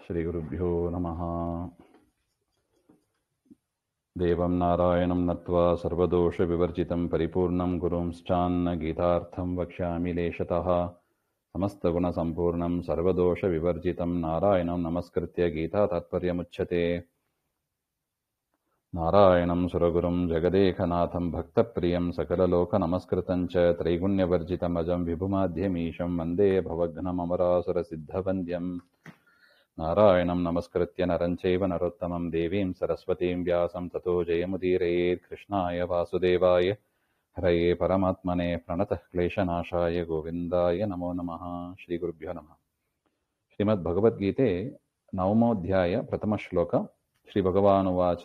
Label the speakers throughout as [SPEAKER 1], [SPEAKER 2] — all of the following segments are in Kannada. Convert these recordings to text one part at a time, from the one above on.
[SPEAKER 1] ಶ್ರೀಗುರುಭ್ಯೋ ನಮಃ. ದೇವಂ ನಾರಾಯಣಂ ನತ್ವಾ ಸರ್ವದೋಷವಿವರ್ಜಿತಂ ಪರಿಪೂರ್ಣಂ ಗುರುಂಶ್ಚಾನ್ನ ಗೀತಾರ್ಥಂ ವಕ್ಷ್ಯಾಮಿ ಲೇಷತಃ. ಸಮಸ್ತಗುಣಸಂಪೂರ್ಣಂ ಸರ್ವದೋಷವಿವರ್ಜಿತಂ ನಾರಾಯಣಂ ನಮಸ್ಕೃತ್ಯ ಗೀತಾ ತಾತ್ಪರ್ಯಮುಚ್ಯತೆ. ನಾರಾಯಣಂ ಸುರಗುರುಂ ಜಗದೇಕನಾಥಂ ಭಕ್ತಪ್ರಿಯಂ ಸಕಲಲೋಕನಮಸ್ಕೃತಂ ಚ ತ್ರೈಗುಣ್ಯವರ್ಜಿತಮಜಂ ವಿಭುಮಾದ್ಯಮೀಶಂ ವಂದೇ ಭವಘ್ನಮಮರಾಸುರಸಿದ್ಧವಂದ್ಯಂ. ನಾರಾಯಣಂ ನಮಸ್ಕೃತ್ಯ ನರಂ ಚೈವ ನರೋತ್ತಮಂ ದೇವೀಂ ಸರಸ್ವತೀಂ ವ್ಯಾಸಂ ತತೋ ಜಯಮುದೀರಯೇತ್. ಕೃಷ್ಣಾಯ ವಾಸುದೇವಾಯ ಹರಯೇ ಪರಮಾತ್ಮನೇ ಪ್ರಣತಃ ಕ್ಲೇಶನಾಶಾಯ ಗೋವಿಂದಾಯ ನಮೋ ನಮಃ. ಶ್ರೀ ಗುರುಭ್ಯೋ ನಮಃ. ಶ್ರೀಮದ್ ಭಗವದ್ಗೀತೆ ನವಮೋಧ್ಯಾಯ ಪ್ರಥಮ ಶ್ಲೋಕ. ಶ್ರೀ ಭಗವಾನುವಾಚ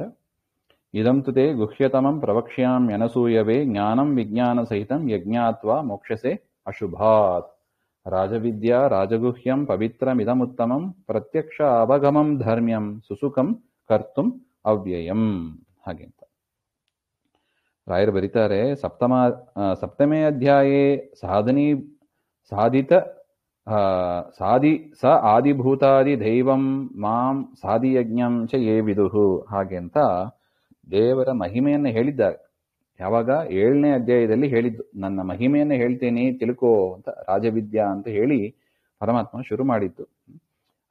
[SPEAKER 1] ಇದಂ ತು ತೇ ಗುಹ್ಯತಮಂ ಪ್ರವಕ್ಷ್ಯಾಮ್ಯನಸೂಯವೆ ಜ್ಞಾನಂ ವಿಜ್ಞಾನಸಹಿತಂ ಯಜ್ಞಾತ್ವಾ ಮೋಕ್ಷಸೆ ಅಶುಭಾತ್. ರಾಜವಿದ್ಯಾ ರಾಜಗುಹ್ಯಂ ಪವಿತ್ರಮಿದಮುತ್ತಮಂ ಪ್ರತ್ಯಕ್ಷ ಅವಗಮಂ ಧರ್ಮ್ಯಂ ಸುಸುಖಂ ಕರ್ತುಂ ಅವ್ಯಯಂ. ಹಾಗೆ ಅಂತ ರಾಯರು ಬರೀತಾರೆ. ಸಪ್ತಮೇ ಅಧ್ಯಾಯೇ ಸಾಧಿತ ಆದಿಭೂತಾದಿ ದೈವಂ ಮಾಂ ಸಾಧಿಯಜ್ಞಂ ಚ ಯೇ ವಿದುಹು. ಹಾಗೆ ಅಂತ ದೇವರ ಮಹಿಮೆಯನ್ನು ಹೇಳಿದ್ದಾರೆ. ಯಾವಾಗ 7ನೇ ಅಧ್ಯಾಯದಲ್ಲಿ ಹೇಳಿದ್ದು, ನನ್ನ ಮಹಿಮೆಯನ್ನು ಹೇಳ್ತೇನೆ ತಿಳ್ಕೋ ಅಂತ ರಾಜವಿದ್ಯಾ ಅಂತ ಹೇಳಿ ಪರಮಾತ್ಮ ಶುರು ಮಾಡಿದ್ದು.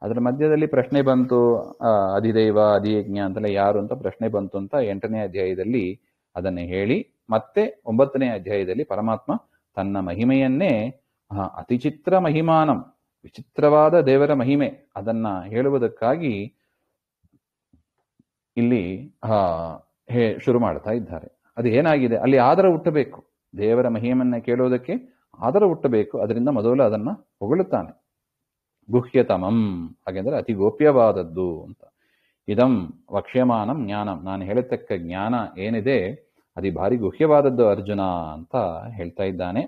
[SPEAKER 1] ಅದರ ಮಧ್ಯದಲ್ಲಿ ಪ್ರಶ್ನೆ ಬಂತು, ಅಧಿದೈವ ಅಧಿಯಜ್ಞ ಅಂತೆಲ್ಲ ಯಾರು ಅಂತ ಪ್ರಶ್ನೆ ಬಂತು ಅಂತ 8ನೇ ಅಧ್ಯಾಯದಲ್ಲಿ ಅದನ್ನೇ ಹೇಳಿ, ಮತ್ತೆ 9ನೇ ಅಧ್ಯಾಯದಲ್ಲಿ ಪರಮಾತ್ಮ ತನ್ನ ಮಹಿಮೆಯನ್ನೇ ಅತಿಚಿತ್ರ ಮಹಿಮಾನಂ, ವಿಚಿತ್ರವಾದ ದೇವರ ಮಹಿಮೆ ಅದನ್ನ ಹೇಳುವುದಕ್ಕಾಗಿ ಇಲ್ಲಿ ಶುರು ಮಾಡ್ತಾ ಇದ್ದಾರೆ. ಅದು ಏನಾಗಿದೆ, ಅಲ್ಲಿ ಆದರ ಹುಟ್ಟಬೇಕು. ದೇವರ ಮಹಿಮೆಯನ್ನ ಕೇಳುವುದಕ್ಕೆ ಆದರ ಹುಟ್ಟಬೇಕು. ಅದರಿಂದ ಮೊದಲು ಅದನ್ನ ಹೊಗಳುತ್ತಾನೆ. ಗುಹ್ಯತಮಂ ಹಾಗೆಂದ್ರೆ ಅತಿ ಗೋಪ್ಯವಾದದ್ದು ಅಂತ. ಇದಂ ವಕ್ಷ್ಯಮಾನಂ ಜ್ಞಾನಂ, ನಾನು ಹೇಳತಕ್ಕ ಜ್ಞಾನ ಏನಿದೆ ಅದು ಭಾರಿ ಗುಹ್ಯವಾದದ್ದು ಅರ್ಜುನ ಅಂತ ಹೇಳ್ತಾ ಇದ್ದಾನೆ.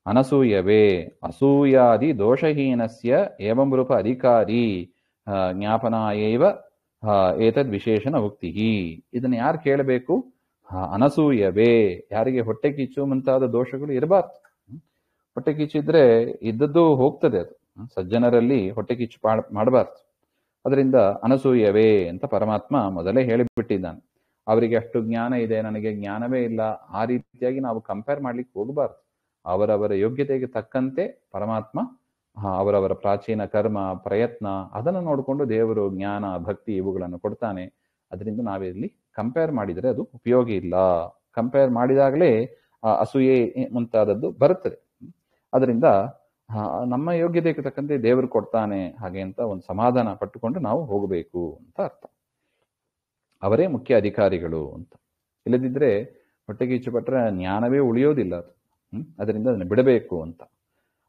[SPEAKER 1] ಅನಸೂಯವೇ ಅಸೂಯಾದಿ ದೋಷಹೀನಸ್ಯ ಏವಂ ರೂಪ ಅಧಿಕಾರಿ ಜ್ಞಾಪನಾಯೇವ ಏತದ್ ವಿಶೇಷಣ ಉಕ್ತಿ. ಇದನ್ನ ಯಾರು ಕೇಳಬೇಕು? ಅನಸೂಯವೇ, ಯಾರಿಗೆ ಹೊಟ್ಟೆ ಕಿಚ್ಚು ಮುಂತಾದ ದೋಷಗಳು ಇರಬಾರ್ದು. ಹೊಟ್ಟೆ ಕಿಚ್ಚಿದ್ರೆ ಇದ್ದದ್ದು ಹೋಗ್ತದೆ. ಅದು ಸಜ್ಜನರಲ್ಲಿ ಹೊಟ್ಟೆ ಕಿಚ್ಚು ಮಾಡಬಾರ್ದು. ಅದರಿಂದ ಅನಸೂಯವೇ ಅಂತ ಪರಮಾತ್ಮ ಮೊದಲೇ ಹೇಳಿಬಿಟ್ಟಿದ್ದಾನೆ. ಅವರಿಗೆ ಅಷ್ಟು ಜ್ಞಾನ ಇದೆ, ನನಗೆ ಜ್ಞಾನವೇ ಇಲ್ಲ, ಆ ರೀತಿಯಾಗಿ ನಾವು ಕಂಪೇರ್ ಮಾಡ್ಲಿಕ್ಕೆ ಹೋಗಬಾರ್ದು. ಅವರವರ ಯೋಗ್ಯತೆಗೆ ತಕ್ಕಂತೆ ಪರಮಾತ್ಮ ಅವರವರ ಪ್ರಾಚೀನ ಕರ್ಮ ಪ್ರಯತ್ನ ಅದನ್ನು ನೋಡಿಕೊಂಡು ದೇವರು ಜ್ಞಾನ ಭಕ್ತಿ ಇವುಗಳನ್ನು ಕೊಡ್ತಾನೆ. ಅದರಿಂದ ನಾವಿಲ್ಲಿ ಕಂಪೇರ್ ಮಾಡಿದರೆ ಅದು ಉಪಯೋಗ ಇಲ್ಲ. ಕಂಪೇರ್ ಮಾಡಿದಾಗಲೇ ಅಸೂಯೆ ಮುಂತಾದದ್ದು ಬರುತ್ತದೆ. ಅದರಿಂದ ನಮ್ಮ ಯೋಗ್ಯತೆಗೆ ತಕ್ಕಂತೆ ದೇವರು ಕೊಡ್ತಾನೆ ಹಾಗೆ ಅಂತ ಒಂದು ಸಮಾಧಾನ ಪಟ್ಟುಕೊಂಡು ನಾವು ಹೋಗಬೇಕು ಅಂತ ಅರ್ಥ. ಅವರೇ ಮುಖ್ಯ ಅಧಿಕಾರಿಗಳು ಅಂತ. ಇಲ್ಲದಿದ್ರೆ ಹೊಟ್ಟೆಗೆ ಇಚ್ಛೆ ಪಟ್ಟರೆ ಜ್ಞಾನವೇ ಉಳಿಯೋದಿಲ್ಲ ಅದು. ಅದರಿಂದ ಅದನ್ನು ಬಿಡಬೇಕು ಅಂತ.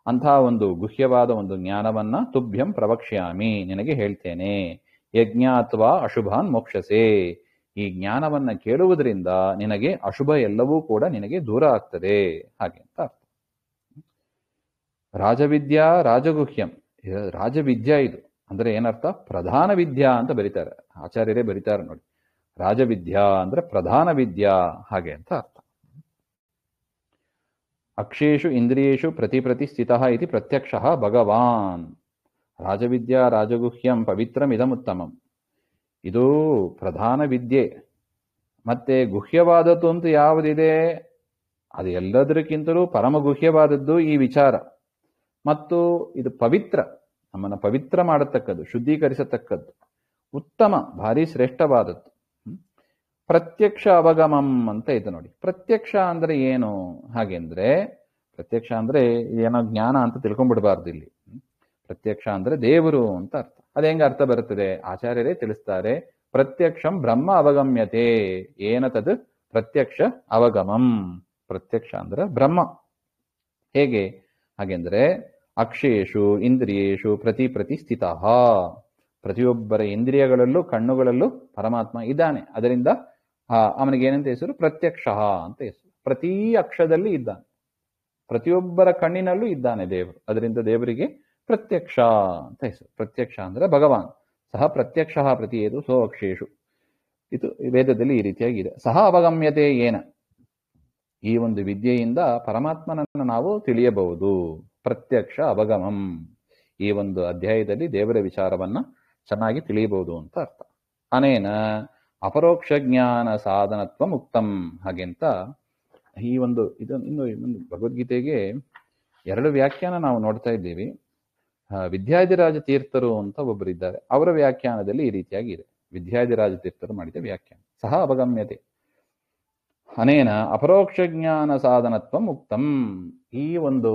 [SPEAKER 1] ಅಂಥ ಒಂದು ಗುಹ್ಯವಾದ ಒಂದು ಜ್ಞಾನವನ್ನ ತುಭ್ಯಂ ಪ್ರವಕ್ಷ್ಯಾಮಿ, ನಿನಗೆ ಹೇಳ್ತೇನೆ. ಯಜ್ಞ ಅಥವಾ ಅಶುಭಾನ್ ಮೋಕ್ಷಸೆ, ಈ ಜ್ಞಾನವನ್ನ ಕೇಳುವುದರಿಂದ ನಿನಗೆ ಅಶುಭ ಎಲ್ಲವೂ ಕೂಡ ನಿನಗೆ ದೂರ ಆಗ್ತದೆ ಹಾಗೆ ಅಂತ ಅರ್ಥ. ರಾಜವಿದ್ಯಾ ರಾಜಗುಹ್ಯಂ, ರಾಜವಿದ್ಯಾ ಇದು ಅಂದ್ರೆ ಏನರ್ಥ? ಪ್ರಧಾನ ವಿದ್ಯಾ ಅಂತ ಬರೀತಾರೆ ಆಚಾರ್ಯರೇ ಬರೀತಾರೆ ನೋಡಿ. ರಾಜವಿದ್ಯಾ ಅಂದ್ರೆ ಪ್ರಧಾನ ವಿದ್ಯಾ ಹಾಗೆ ಅಂತ ಅರ್ಥ. ಅಕ್ಷೇಷು ಇಂದ್ರಿಯೇಷು ಪ್ರತಿ ಸ್ಥಿತಃ ಇತಿ ಪ್ರತ್ಯಕ್ಷಃ ಭಗವಾನ್. ರಾಜವಿದ್ಯಾ ರಾಜಗುಹ್ಯಂ ಪವಿತ್ರಮಿದಮುತ್ತಮಂ, ಇದು ಪ್ರಧಾನ ವಿದ್ಯೆ. ಮತ್ತೆ ಗುಹ್ಯವಾದದ್ದು ಅಂತ ಯಾವುದಿದೆ ಅದು ಎಲ್ಲದಕ್ಕಿಂತಲೂ ಪರಮ ಗುಹ್ಯವಾದದ್ದು ಈ ವಿಚಾರ. ಮತ್ತು ಇದು ಪವಿತ್ರ, ನಮ್ಮನ್ನು ಪವಿತ್ರ ಮಾಡತಕ್ಕದ್ದು, ಶುದ್ಧೀಕರಿಸತಕ್ಕದ್ದು, ಉತ್ತಮ ಭಾರಿ ಶ್ರೇಷ್ಠವಾದದ್ದು. ಪ್ರತ್ಯಕ್ಷ ಅವಗಮಂ ಅಂತ ಇದೆ ನೋಡಿ. ಪ್ರತ್ಯಕ್ಷ ಅಂದ್ರೆ ಏನು ಹಾಗೆಂದ್ರೆ, ಪ್ರತ್ಯಕ್ಷ ಅಂದ್ರೆ ಏನೋ ಜ್ಞಾನ ಅಂತ ತಿಳ್ಕೊಂಡ್ಬಿಡ್ಬಾರ್ದು. ಇಲ್ಲಿ ಪ್ರತ್ಯಕ್ಷ ಅಂದ್ರೆ ದೇವರು ಅಂತ ಅರ್ಥ. ಅದ ಹೆಂಗ ಅರ್ಥ ಬರುತ್ತದೆ? ಆಚಾರ್ಯರೇ ತಿಳಿಸ್ತಾರೆ. ಪ್ರತ್ಯಕ್ಷಂ ಬ್ರಹ್ಮ ಅವಗಮ್ಯತೆ ಏನತದ್ ಪ್ರತ್ಯಕ್ಷ ಅವಗಮಂ. ಪ್ರತ್ಯಕ್ಷ ಅಂದ್ರೆ ಬ್ರಹ್ಮ. ಹೇಗೆ ಹಾಗೆಂದ್ರೆ ಅಕ್ಷೇಷು ಇಂದ್ರಿಯೇಷು ಪ್ರತಿ ಸ್ಥಿತಃ, ಪ್ರತಿಯೊಬ್ಬರ ಇಂದ್ರಿಯಗಳಲ್ಲೂ ಕಣ್ಣುಗಳಲ್ಲೂ ಪರಮಾತ್ಮ ಇದ್ದಾನೆ. ಅದರಿಂದ ಅವನಿಗೆ ಏನಂತ ಹೆಸರು? ಪ್ರತ್ಯಕ್ಷ ಅಂತ ಹೆಸರು. ಪ್ರತಿ ಅಕ್ಷದಲ್ಲಿ ಇದ್ದಾನೆ, ಪ್ರತಿಯೊಬ್ಬರ ಕಣ್ಣಿನಲ್ಲೂ ಇದ್ದಾನೆ ದೇವರು. ಅದರಿಂದ ದೇವರಿಗೆ ಪ್ರತ್ಯಕ್ಷ ಅಂತ ಹೆಸರು. ಪ್ರತ್ಯಕ್ಷ ಅಂದ್ರೆ ಭಗವಾನ್. ಸಹ ಪ್ರತ್ಯಕ್ಷ ಪ್ರತಿಯೇದು ಸೋ ಅಕ್ಷೇಷು, ಇದು ವೇದದಲ್ಲಿ ಈ ರೀತಿಯಾಗಿದೆ. ಸಹ ಅವಗಮ್ಯತೆ ಏನ, ಈ ಒಂದು ವಿದ್ಯೆಯಿಂದ ಪರಮಾತ್ಮನನ್ನು ನಾವು ತಿಳಿಯಬಹುದು. ಪ್ರತ್ಯಕ್ಷ ಅವಗಮಂ, ಈ ಒಂದು ಅಧ್ಯಾಯದಲ್ಲಿ ದೇವರ ವಿಚಾರವನ್ನ ಚೆನ್ನಾಗಿ ತಿಳಿಯಬಹುದು ಅಂತ ಅರ್ಥ. ಅನೇನ ಅಪರೋಕ್ಷ ಜ್ಞಾನ ಸಾಧನತ್ವ ಮುಕ್ತಂ. ಹಾಗೆಂತ ಈ ಒಂದು ಇನ್ನೊಂದು ಭಗವದ್ಗೀತೆಗೆ 2 ವ್ಯಾಖ್ಯಾನ ನಾವು ನೋಡ್ತಾ ಇದ್ದೀವಿ. ವಿದ್ಯಾಧಿರಾಜ ತೀರ್ಥರು ಅಂತ ಒಬ್ಬರಿದ್ದಾರೆ, ಅವರ ವ್ಯಾಖ್ಯಾನದಲ್ಲಿ ಈ ರೀತಿಯಾಗಿ ಇದೆ. ವಿದ್ಯಾಧಿರಾಜ ತೀರ್ಥರು ಮಾಡಿದ ವ್ಯಾಖ್ಯಾನ ಸಹ ಅವಗಮ್ಯತೆ. ಅನೇನ ಅಪರೋಕ್ಷ ಜ್ಞಾನ ಸಾಧನತ್ವ ಮುಕ್ತಂ. ಈ ಒಂದು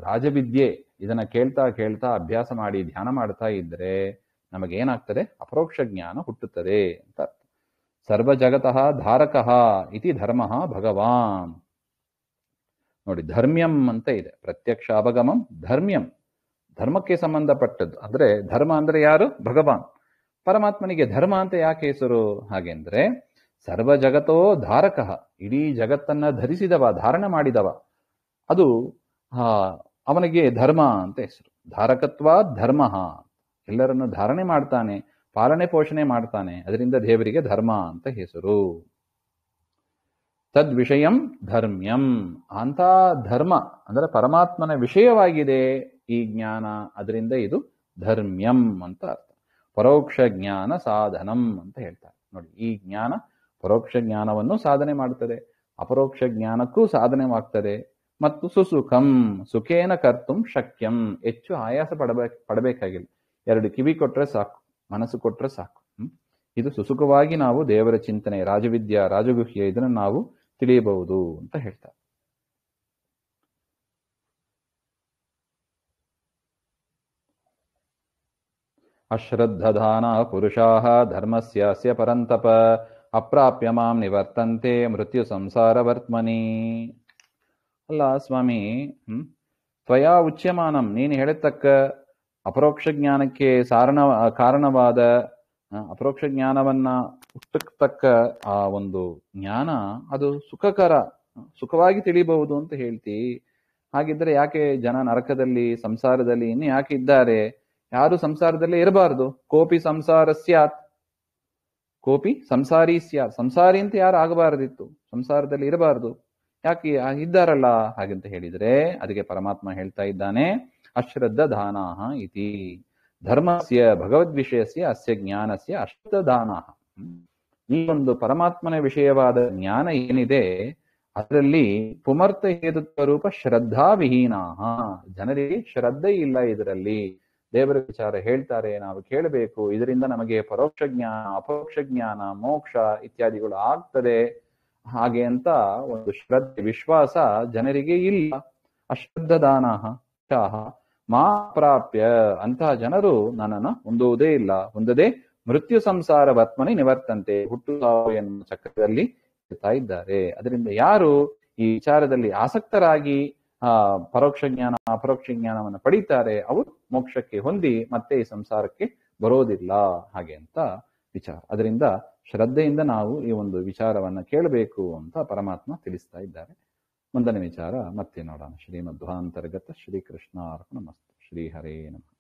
[SPEAKER 1] ರಾಜವಿದ್ಯೆ ಇದನ್ನ ಕೇಳ್ತಾ ಕೇಳ್ತಾ ಅಭ್ಯಾಸ ಮಾಡಿ ಧ್ಯಾನ ಮಾಡ್ತಾ ಇದ್ರೆ ನಮಗೇನಾಗ್ತದೆ? ಅಪರೋಕ್ಷ ಜ್ಞಾನ ಹುಟ್ಟುತ್ತದೆ ಅಂತ. ಸರ್ವ ಜಗತಃ ಧಾರಕಃ ಇತಿ ಧರ್ಮ ಭಗವಾನ್. ನೋಡಿ, ಧರ್ಮ್ಯಂ ಅಂತ ಇದೆ, ಪ್ರತ್ಯಕ್ಷ ಅವಗಮಂ ಧರ್ಮ್ಯಂ, ಧರ್ಮಕ್ಕೆ ಸಂಬಂಧಪಟ್ಟದ್ದು. ಅಂದ್ರೆ ಧರ್ಮ ಅಂದ್ರೆ ಯಾರು? ಭಗವಾನ್. ಪರಮಾತ್ಮನಿಗೆ ಧರ್ಮ ಅಂತ ಯಾಕೆ ಹೆಸರು? ಹಾಗೆಂದ್ರೆ ಸರ್ವ ಜಗತೋ ಧಾರಕಃ, ಇಡೀ ಜಗತ್ತನ್ನ ಧರಿಸಿದವ, ಧಾರಣೆ ಮಾಡಿದವ, ಅದು ಅವನಿಗೆ ಧರ್ಮ ಅಂತ ಹೆಸರು. ಧಾರಕತ್ವ ಧರ್ಮ, ಎಲ್ಲರನ್ನು ಧಾರಣೆ ಮಾಡ್ತಾನೆ, ಪಾಲನೆ ಪೋಷಣೆ ಮಾಡ್ತಾನೆ, ಅದರಿಂದ ದೇವರಿಗೆ ಧರ್ಮ ಅಂತ ಹೆಸರು. ತದ್ವಿಷಯಂ ಧರ್ಮ್ಯಂ, ಅಂತ ಧರ್ಮ ಅಂದ್ರೆ ಪರಮಾತ್ಮನ ವಿಷಯವಾಗಿದೆ ಈ ಜ್ಞಾನ, ಅದರಿಂದ ಇದು ಧರ್ಮ್ಯಂ ಅಂತ ಅರ್ಥ. ಪರೋಕ್ಷ ಜ್ಞಾನ ಸಾಧನಂ ಅಂತ ಹೇಳ್ತಾರೆ. ನೋಡಿ, ಈ ಜ್ಞಾನ ಪರೋಕ್ಷ ಜ್ಞಾನವನ್ನು ಸಾಧನೆ ಮಾಡುತ್ತದೆ, ಅಪರೋಕ್ಷ ಜ್ಞಾನಕ್ಕೂ ಸಾಧನೆವಾಗ್ತದೆ. ಮತ್ತು ಸುಸುಖಂ, ಸುಖೇನ ಕರ್ತುಂ ಶಕ್ಯಂ, ಹೆಚ್ಚು ಆಯಾಸ ಪಡಬೇಕಾಗಿಲ್ಲ. 2 ಕಿವಿ ಕೊಟ್ರೆ ಸಾಕು, ಮನಸ್ಸು ಕೊಟ್ರೆ ಸಾಕು. ಇದು ಸುಸುಖವಾಗಿ ನಾವು ದೇವರ ಚಿಂತನೆ, ರಾಜವಿದ್ಯಾ, ರಾಜಗುಹ್ಯ ಇದನ್ನು ನಾವು ತಿಳಿಯಬಹುದು ಅಂತ ಹೇಳ್ತಾರೆ. ಅಶ್ರದ್ಧಧಾನ ಪುರುಷಾಃ ಧರ್ಮಸ್ಯಾಸ್ಯ ಪರಂತಪ ಅಪ್ರಾಪ್ಯ ಮಾಂ ನಿವರ್ತಂತೆ ಮೃತ್ಯು ಸಂಸಾರ ವರ್ತಮನಿ. ಅಲ್ಲ ಸ್ವಾಮಿ, ತ್ವಯಾ ಉಚ್ಯಮಾನಂ, ನೀನು ಹೇಳತಕ್ಕ ಅಪರೋಕ್ಷ ಜ್ಞಾನಕ್ಕೆ ಕಾರಣವಾದ ಅಪರೋಕ್ಷ ಜ್ಞಾನವನ್ನ ಹುಟ್ಟತಕ್ಕ ಆ ಒಂದು ಜ್ಞಾನ ಅದು ಸುಖಕರ, ಸುಖವಾಗಿ ತಿಳಿಬಹುದು ಅಂತ ಹೇಳ್ತಿ. ಹಾಗಿದ್ರೆ ಯಾಕೆ ಜನ ನರಕದಲ್ಲಿ, ಸಂಸಾರದಲ್ಲಿ ಇನ್ನು ಯಾಕೆ ಇದ್ದಾರೆ? ಯಾರು ಸಂಸಾರದಲ್ಲೇ ಇರಬಾರ್ದು. ಕೋಪಿ ಸಂಸಾರ ಸ್ಯಾತ್, ಕೋಪಿ ಸಂಸಾರಿ ಸ್ಯಾತ್, ಸಂಸಾರಿ ಅಂತ ಯಾರು ಆಗಬಾರದಿತ್ತು, ಸಂಸಾರದಲ್ಲಿ ಇರಬಾರ್ದು, ಯಾಕೆ ಇದ್ದಾರಲ್ಲ ಹಾಗಂತ ಹೇಳಿದ್ರೆ ಅದಕ್ಕೆ ಪರಮಾತ್ಮ ಹೇಳ್ತಾ ಇದ್ದಾನೆ, ಅಶ್ರದ್ಧ ದಾನಾಹ ಇತಿ ಧರ್ಮಸ್ಯ ಭಗವದ್ವಿಷಯಸ್ಯ ಅಸ್ಯ ಜ್ಞಾನಸ್ಯ ಅಶ್ರದ್ಧ ದಾನಾಹ. ಈ ಒಂದು ಪರಮಾತ್ಮನ ವಿಷಯವಾದ ಜ್ಞಾನ ಏನಿದೆ ಅದರಲ್ಲಿ ಪುಮರ್ಥ ಹೇತುತ್ವ ರೂಪ ಶ್ರದ್ಧಾ ವಿಹೀನಾಹ, ಜನರಿಗೆ ಶ್ರದ್ಧೆ ಇಲ್ಲ. ಇದರಲ್ಲಿ ದೇವರ ವಿಚಾರ ಹೇಳ್ತಾರೆ, ನಾವು ಕೇಳಬೇಕು, ಇದರಿಂದ ನಮಗೆ ಪರೋಕ್ಷ ಜ್ಞಾನ, ಅಪರೋಕ್ಷ ಜ್ಞಾನ, ಮೋಕ್ಷ ಇತ್ಯಾದಿಗಳು ಆಗ್ತದೆ ಹಾಗೆ ಅಂತ ಒಂದು ಶ್ರದ್ಧೆ, ವಿಶ್ವಾಸ ಜನರಿಗೆ ಇಲ್ಲ. ಅಶ್ರದ್ಧ ದಾನಾಹ ಮಾ ಪ್ರಾಪ್ಯ, ಅಂತಹ ಜನರು ನನ್ನನ್ನು ಹೊಂದುವುದೇ ಇಲ್ಲ, ಹೊಂದದೆ ಮೃತ್ಯು ಸಂಸಾರ ವತ್ಮನಿ ನಿವರ್ತಂತೆ, ಹುಟ್ಟು ಸಾವು ಎನ್ನುವ ಚಕ್ರದಲ್ಲಿ ಇರ್ತಾ ಇದ್ದಾರೆ. ಅದರಿಂದ ಯಾರು ಈ ವಿಚಾರದಲ್ಲಿ ಆಸಕ್ತರಾಗಿ ಪರೋಕ್ಷ ಜ್ಞಾನ, ಅಪರೋಕ್ಷ ಜ್ಞಾನವನ್ನು ಪಡೀತಾರೆ, ಅವರು ಮೋಕ್ಷಕ್ಕೆ ಹೊಂದಿ ಮತ್ತೆ ಈ ಸಂಸಾರಕ್ಕೆ ಬರೋದಿಲ್ಲ ಹಾಗೆ ಅಂತ ವಿಚಾರ. ಅದರಿಂದ ಶ್ರದ್ಧೆಯಿಂದ ನಾವು ಈ ಒಂದು ವಿಚಾರವನ್ನ ಕೇಳಬೇಕು ಅಂತ ಪರಮಾತ್ಮ ತಿಳಿಸ್ತಾ ಇದ್ದಾರೆ. ಮುಂದಿನ ವಿಚಾರ ಮತ್ತೆ ನೋಡೋಣ. ಶ್ರೀಮಧ್ವಾಂತರ್ಗತ ಶ್ರೀಕೃಷ್ಣಾರ್ಪಣಮಸ್ತು. ಶ್ರೀ ಹರೇ ನಮಃ.